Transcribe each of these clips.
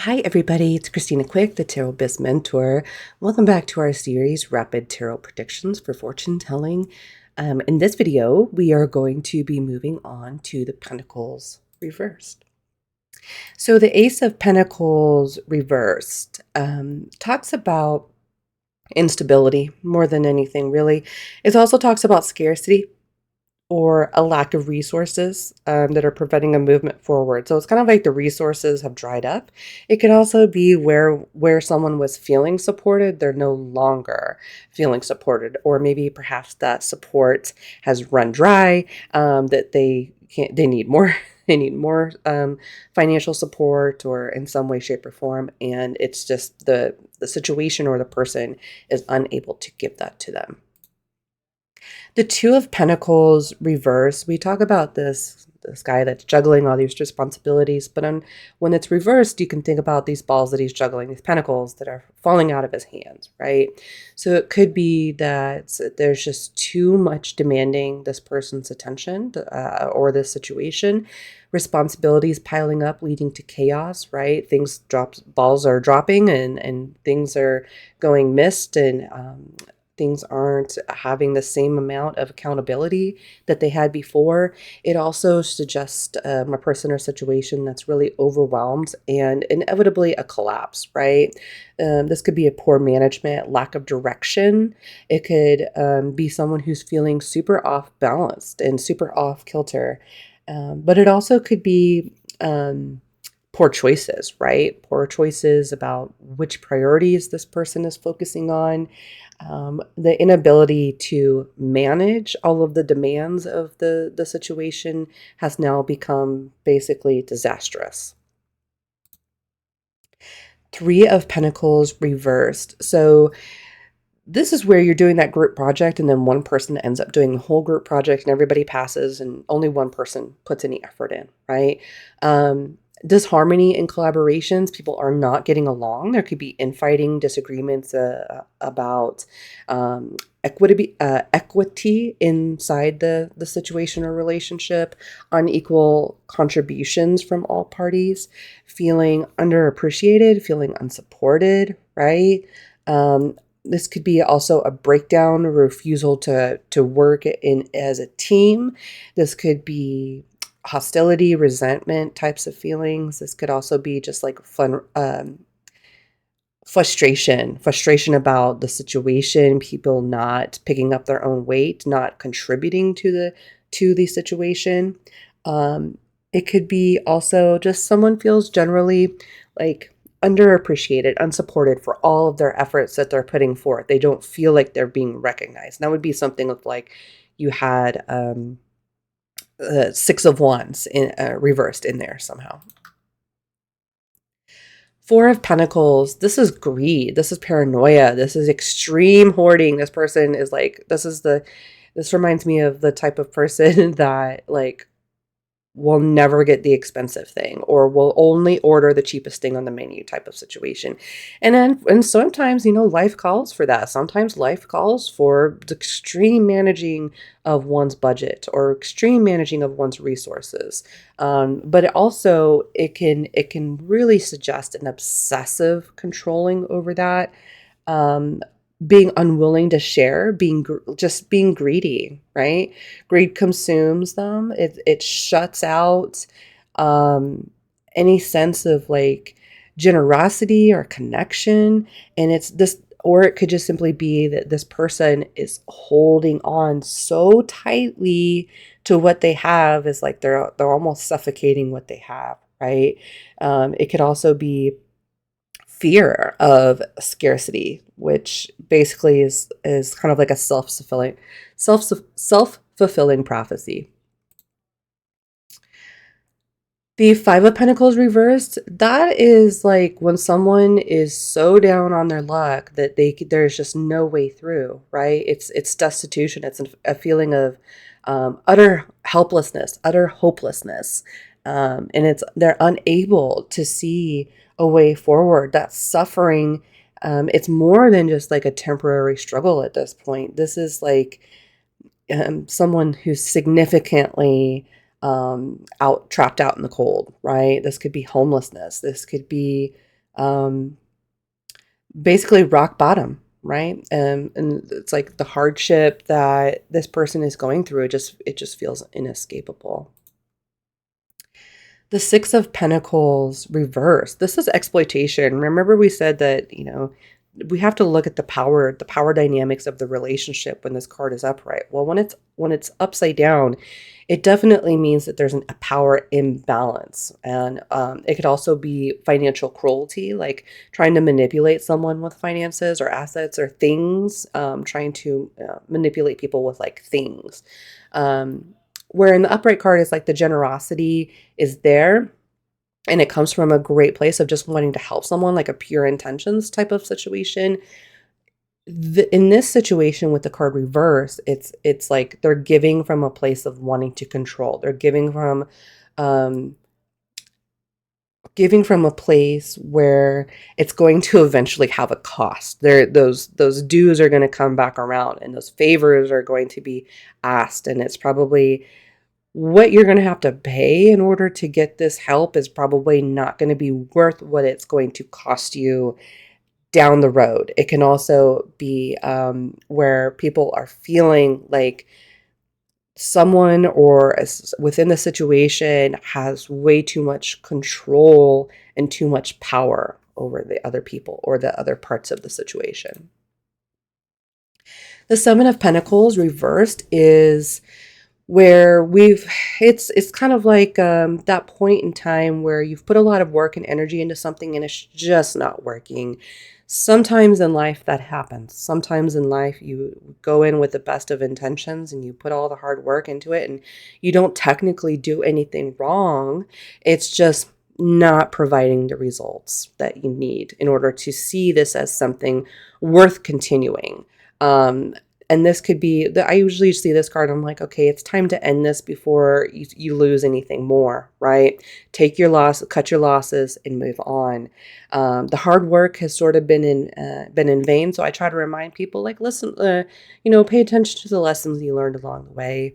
Hi, everybody. It's Christina Quick, the Tarot Biz Mentor. Welcome back to our series, Rapid Tarot Predictions for Fortune Telling. In this video, we are going to be moving on to the Pentacles reversed. So the Ace of Pentacles reversed talks about instability more than anything, really. It also talks about scarcity or a lack of resources that are preventing a movement forward. So it's kind of like the resources have dried up. It could also be where someone was feeling supported, they're no longer feeling supported, or maybe perhaps that support has run dry, that they need more. They need more financial support, or in some way, shape, or form, and it's just the situation or the person is unable to give that to them. The Two of Pentacles reverse, we talk about this guy that's juggling all these responsibilities, but when it's reversed, you can think about these balls that he's juggling, these pentacles that are falling out of his hands, right? So it could be that there's just too much demanding this person's attention or this situation. Responsibilities piling up, leading to chaos, right? Balls are dropping and things are going missed, and things aren't having the same amount of accountability that they had before. It also suggests a person or situation that's really overwhelmed and inevitably a collapse, right? This could be a poor management, lack of direction. It could be someone who's feeling super off balanced and super off kilter. But it also could be poor choices, right? Poor choices about which priorities this person is focusing on. The inability to manage all of the demands of the situation has now become basically disastrous. Three of Pentacles reversed. So this is where you're doing that group project and then one person ends up doing the whole group project and everybody passes and only one person puts any effort in, right? Disharmony in collaborations, people are not getting along. There could be infighting, disagreements about equity inside the situation or relationship, unequal contributions from all parties, feeling underappreciated, feeling unsupported, right? This could be also a breakdown, a refusal to work in as a team. This could be hostility, resentment types of feelings. This could also be just like frustration about the situation, people not picking up their own weight, not contributing to the situation. It could be also just someone feels generally like underappreciated, unsupported for all of their efforts that they're putting forth. They don't feel like they're being recognized. That would be something of like you had Six of Wands in reversed in there somehow. Four of Pentacles, this is greed. This is paranoia. This is extreme hoarding. This person is like, this reminds me of the type of person that like will never get the expensive thing or will only order the cheapest thing on the menu type of situation. And sometimes, life calls for that. Sometimes life calls for the extreme managing of one's budget or extreme managing of one's resources. But it can really suggest an obsessive controlling over that. Being unwilling to share, just being greedy, right? Greed consumes them. It shuts out any sense of like generosity or connection. And it's this, or it could just simply be that this person is holding on so tightly to what they have, is like they're almost suffocating what they have, right? It could also be fear of scarcity, which basically is kind of like a self-fulfilling prophecy. The Five of Pentacles reversed, that is like when someone is so down on their luck that there's just no way through, right? It's destitution. It's a feeling of utter helplessness, utter hopelessness. And they're unable to see a way forward. That suffering, it's more than just like a temporary struggle at this point. This is like someone who's significantly trapped out in the cold, right? This could be homelessness. This could be basically rock bottom, right? And it's like the hardship that this person is going through, it just feels inescapable. The Six of Pentacles reversed. This is exploitation. Remember we said that, we have to look at the power dynamics of the relationship when this card is upright. Well, when it's upside down, it definitely means that there's a power imbalance. And it could also be financial cruelty, like trying to manipulate someone with finances or assets or things, trying to manipulate people with like things. Where in the upright card is like the generosity is there, and it comes from a great place of just wanting to help someone, like a pure intentions type of situation. In this situation with the card reverse, it's like they're giving from a place of wanting to control. They're um, giving from a place where it's going to eventually have a cost. Those dues are going to come back around, and those favors are going to be asked, and it's probably what you're going to have to pay in order to get this help is probably not going to be worth what it's going to cost you down the road. It can also be where people are feeling like someone within the situation has way too much control and too much power over the other people or the other parts of the situation. The Seven of Pentacles reversed is where it's kind of like that point in time where you've put a lot of work and energy into something and it's just not working. Sometimes in life that happens. Sometimes in life you go in with the best of intentions and you put all the hard work into it and you don't technically do anything wrong. It's just not providing the results that you need in order to see this as something worth continuing. And this could be, I usually see this card, I'm like, okay, it's time to end this before you lose anything more, right? Take your loss, cut your losses, and move on. The hard work has sort of been in vain, so I try to remind people, like, listen, pay attention to the lessons you learned along the way.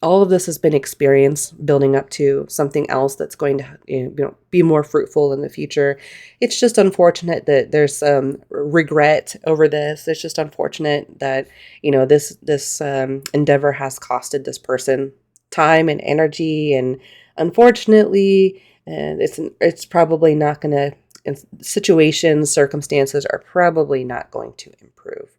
All of this has been experience building up to something else that's going to be more fruitful in the future. It's just unfortunate that there's some regret over this. It's just unfortunate that this endeavor has costed this person time and energy, and unfortunately, it's probably not going to. Circumstances are probably not going to improve.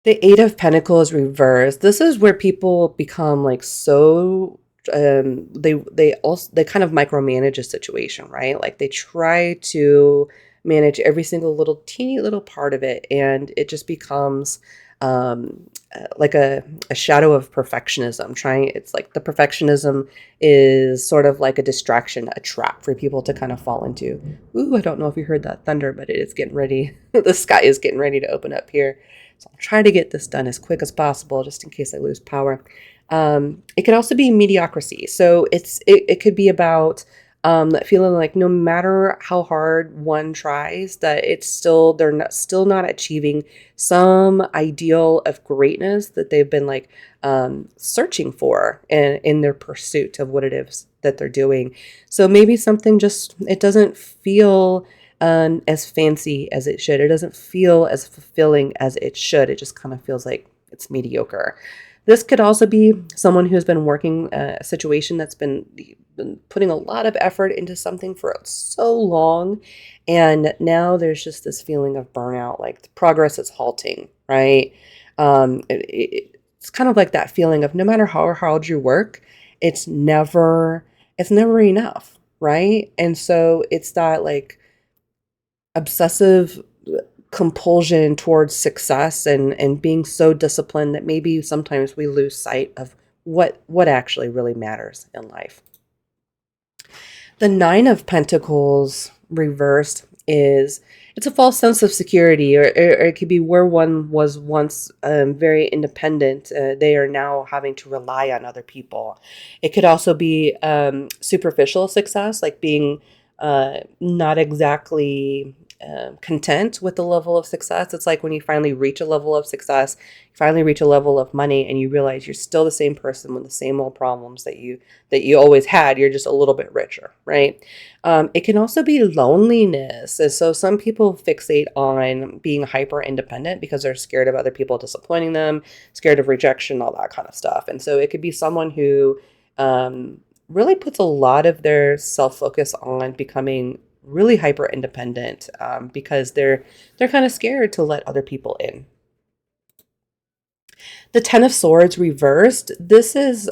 The Eight of Pentacles reversed. This is where people become like so they kind of micromanage a situation, right? Like they try to manage every single little teeny little part of it, and it just becomes like a shadow of perfectionism. It's like the perfectionism is sort of like a distraction, a trap for people to kind of fall into. Ooh, I don't know if you heard that thunder, but it is getting ready. The sky is getting ready to open up here. So I'll try to get this done as quick as possible, just in case I lose power. It could also be mediocrity. So it could be about feeling like no matter how hard one tries, that still not achieving some ideal of greatness that they've been like searching for in their pursuit of what it is that they're doing. So maybe something it doesn't feel as fancy as it should. It doesn't feel as fulfilling as it should. It just kind of feels like it's mediocre. This could also be someone who's been working a situation that's been putting a lot of effort into something for so long, and now there's just this feeling of burnout, like the progress is halting, right? It's kind of like that feeling of no matter how hard you work, it's never enough, right? And so it's that like obsessive compulsion towards success and being so disciplined that maybe sometimes we lose sight of what actually really matters in life. The Nine of Pentacles reversed it's a false sense of security, or it could be where one was once very independent. They are now having to rely on other people. It could also be superficial success, like being not exactly content with the level of success. It's like when you finally reach a level of success, you finally reach a level of money, and you realize you're still the same person with the same old problems that you always had. You're just a little bit richer, right? It can also be loneliness. And so some people fixate on being hyper independent because they're scared of other people disappointing them, scared of rejection, all that kind of stuff. And so it could be someone who really puts a lot of their self-focus on becoming really hyper independent because they're kind of scared to let other people in. The Ten of Swords reversed. This is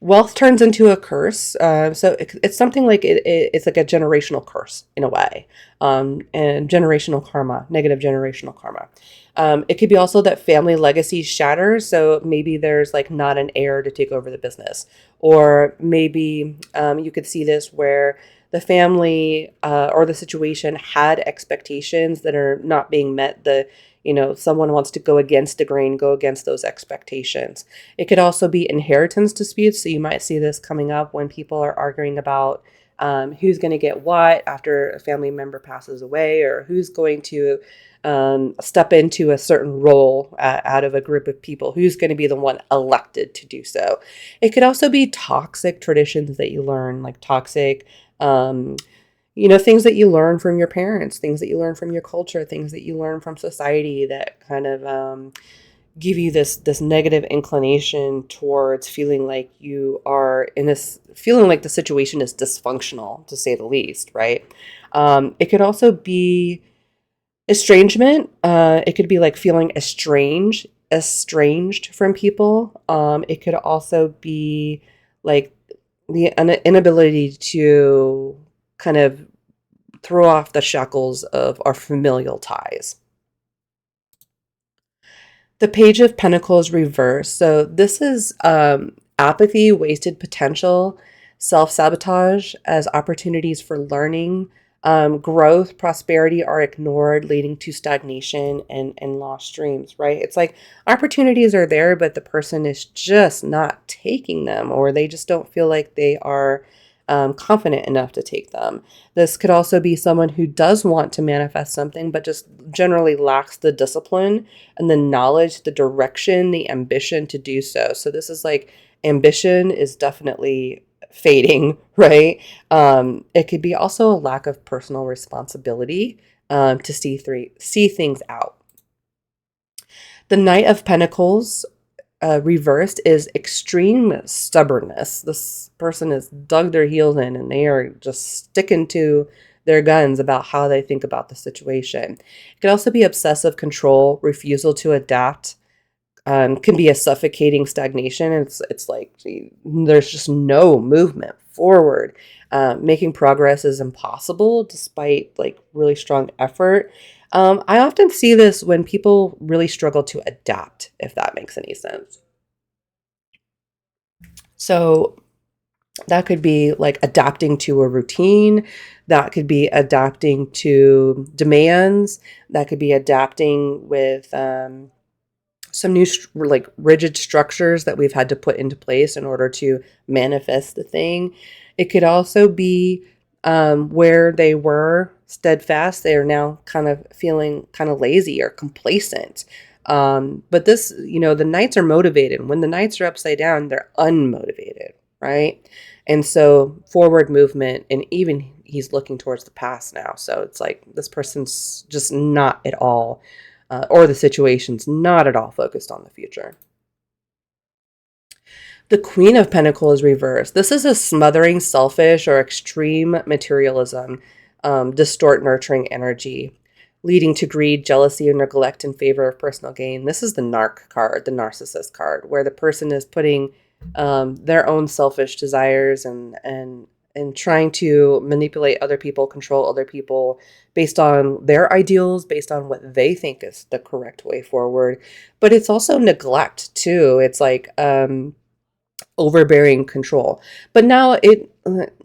wealth turns into a curse. So it's something like it's like a generational curse in a way, and generational karma, negative generational karma. It could be also that family legacy shatters. So maybe there's like not an heir to take over the business, or maybe you could see this where the family or the situation had expectations that are not being met. Someone wants to go against the grain, go against those expectations. It could also be inheritance disputes. So you might see this coming up when people are arguing about who's going to get what after a family member passes away, or who's going to step into a certain role out of a group of people, who's going to be the one elected to do so. It could also be toxic traditions that you learn, like toxic things that you learn from your parents, things that you learn from your culture, things that you learn from society that kind of give you this negative inclination towards feeling like you are in this, feeling like the situation is dysfunctional, to say the least, right? It could also be estrangement. It could be like feeling estranged from people. It could also be like the inability to kind of throw off the shackles of our familial ties. The Page of Pentacles reverse. So this is apathy, wasted potential, self-sabotage as opportunities for learning, growth, prosperity are ignored, leading to stagnation and lost dreams, right? It's like opportunities are there, but the person is just not taking them, or they just don't feel like they are confident enough to take them. This could also be someone who does want to manifest something, but just generally lacks the discipline and the knowledge, the direction, the ambition to do so. So this is like ambition is definitely fading, right? It could be also a lack of personal responsibility to see things out. The Knight of Pentacles reversed is extreme stubbornness. This person has dug their heels in and they are just sticking to their guns about how they think about the situation. It can also be obsessive control, refusal to adapt, can be a suffocating stagnation. It's like there's just no movement forward. Making progress is impossible despite like really strong effort. I often see this when people really struggle to adapt, if that makes any sense. So that could be like adapting to a routine. That could be adapting to demands. That could be adapting with some new like rigid structures that we've had to put into place in order to manifest the thing. It could also be where they were steadfast, they are now kind of feeling kind of lazy or complacent. But this, the knights are motivated. When the knights are upside down, they're unmotivated, right? And so forward movement, and even he's looking towards the past now. So it's like this person's just not at all, or the situation's not at all focused on the future. The Queen of Pentacles reversed. This is a smothering, selfish, or extreme materialism, distort nurturing energy, leading to greed, jealousy, and neglect in favor of personal gain. This is the narc card, the narcissist card, where the person is putting their own selfish desires and trying to manipulate other people, control other people based on their ideals, based on what they think is the correct way forward. But it's also neglect too. It's like overbearing control. But now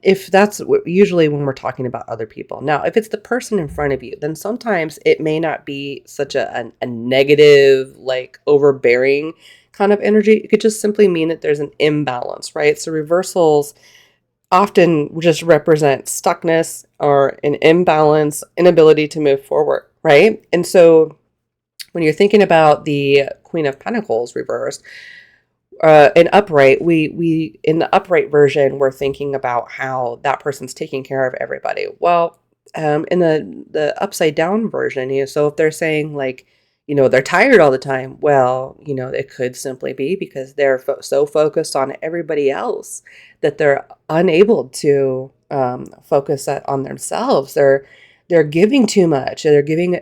if that's usually when we're talking about other people. Now, if it's the person in front of you, then sometimes it may not be such a negative, like overbearing kind of energy. It could just simply mean that there's an imbalance, right? So reversals often just represent stuckness or an imbalance, inability to move forward, right? And so when you're thinking about the Queen of Pentacles reversed, in upright, we in the upright version, we're thinking about how that person's taking care of everybody. Well, in the upside down version, so if they're saying like, they're tired all the time, well, it could simply be because they're so focused on everybody else that they're unable to focus on themselves. They're giving too much. They're giving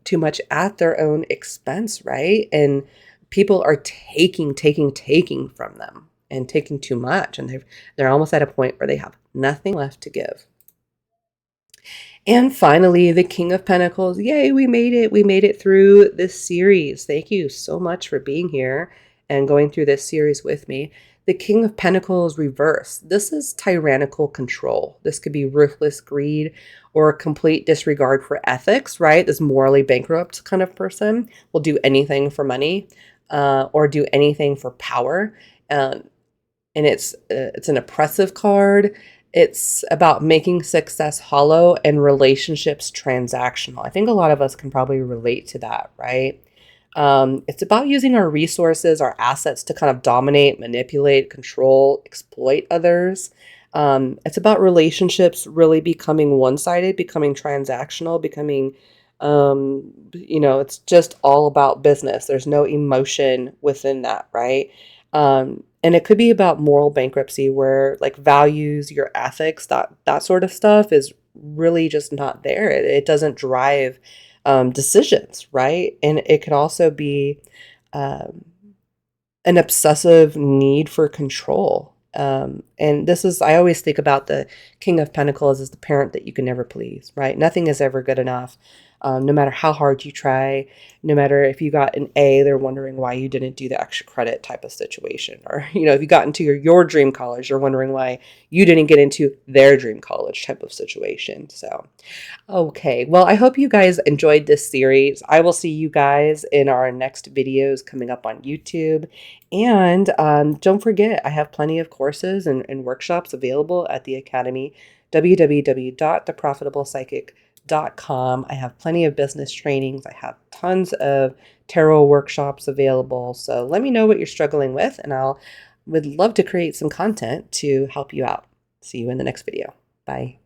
too much at their own expense, right? And people are taking from them and taking too much, and they're almost at a point where they have nothing left to give. And finally, the King of Pentacles. Yay, we made it. We made it through this series. Thank you so much for being here and going through this series with me. The King of Pentacles reversed. This is tyrannical control. This could be ruthless greed or complete disregard for ethics, right? This morally bankrupt kind of person will do anything for money or do anything for power. And it's an oppressive card. It's about making success hollow and relationships transactional. I think a lot of us can probably relate to that, right? It's about using our resources, our assets to kind of dominate, manipulate, control, exploit others. It's about relationships really becoming one-sided, becoming transactional, becoming, it's just all about business. There's no emotion within that, right? And it could be about moral bankruptcy where like values, your ethics, that sort of stuff is really just not there. It doesn't drive decisions, right? And it could also be um, an obsessive need for control. And this is, I always think about the King of Pentacles as the parent that you can never please, right? Nothing is ever good enough. No matter how hard you try, no matter if you got an A, they're wondering why you didn't do the extra credit type of situation. Or, if you got into your dream college, you're wondering why you didn't get into their dream college type of situation. So, okay, well, I hope you guys enjoyed this series. I will see you guys in our next videos coming up on YouTube. And don't forget, I have plenty of courses and workshops available at the Academy, www.theprofitablepsychic.com. I have plenty of business trainings. I have tons of tarot workshops available. So let me know what you're struggling with, and would love to create some content to help you out. See you in the next video. Bye.